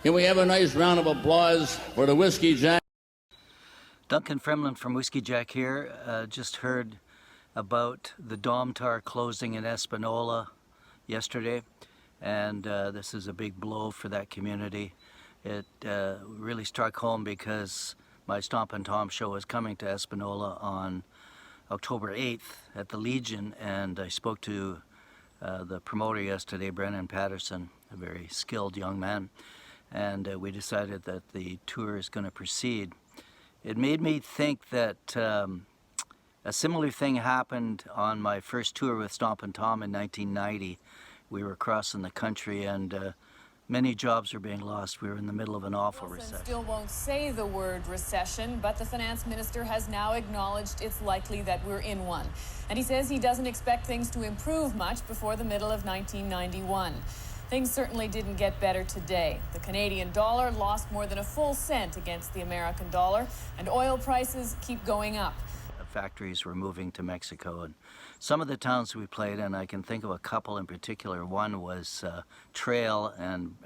Can we have a nice round of applause for the Whiskey Jack? Duncan Fremlin from Whiskey Jack here. Just heard about the Domtar closing in Espanola yesterday, and this is a big blow for that community. It really struck home because my Stompin Tom show is coming to Espanola on October 8th at the Legion, and I spoke to the promoter yesterday, Brennan Patterson, a very skilled young man, and we decided that the tour is going to proceed. It made me think that a similar thing happened on my first tour with Stompin Tom in 1990. We were crossing the country and many jobs were being lost. We were in the middle of an awful recession. Still won't say the word recession, but the finance minister has now acknowledged it's likely that we're in one. And he says he doesn't expect things to improve much before the middle of 1991. Things certainly didn't get better today. The Canadian dollar lost more than a full cent against the American dollar, and oil prices keep going up. Factories were moving to Mexico, and some of the towns we played in, I can think of a couple in particular. One was Trail and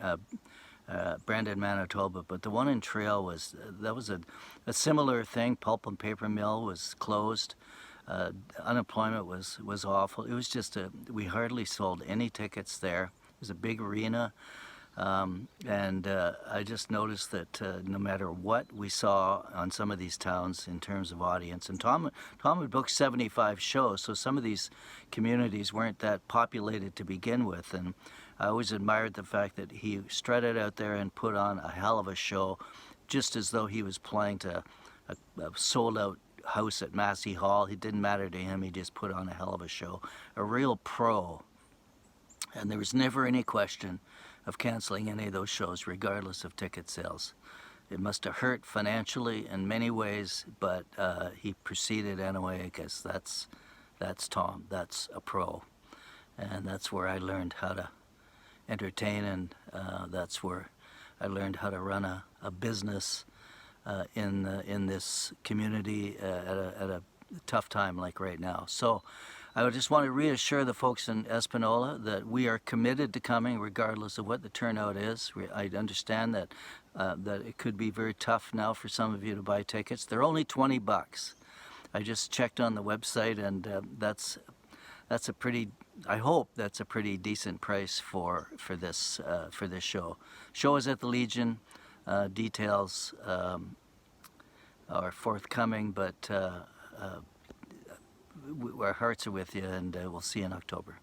Brandon, Manitoba, but the one in Trail was a similar thing. Pulp and paper mill was closed. Unemployment was awful. It was just we hardly sold any tickets there. It was a big arena. And I just noticed that no matter what we saw on some of these towns in terms of audience, and Tom had booked 75 shows, so some of these communities weren't that populated to begin with, and I always admired the fact that he strutted out there and put on a hell of a show, just as though he was playing to a sold-out house at Massey Hall. It didn't matter to him, he just put on a hell of a show. A real pro. And there was never any question of canceling any of those shows, regardless of ticket sales. It must have hurt financially in many ways, but he proceeded anyway, because that's Tom, that's a pro. And that's where I learned how to entertain, and that's where I learned how to run a business in this community at a tough time like right now. So I just want to reassure the folks in Espanola that we are committed to coming regardless of what the turnout is. I understand that it could be very tough now for some of you to buy tickets. They're only $20. I just checked on the website, and that's a pretty, I hope that's a pretty decent price for this show. Show is at the Legion. Details are forthcoming, but our hearts are with you, and we'll see you in October.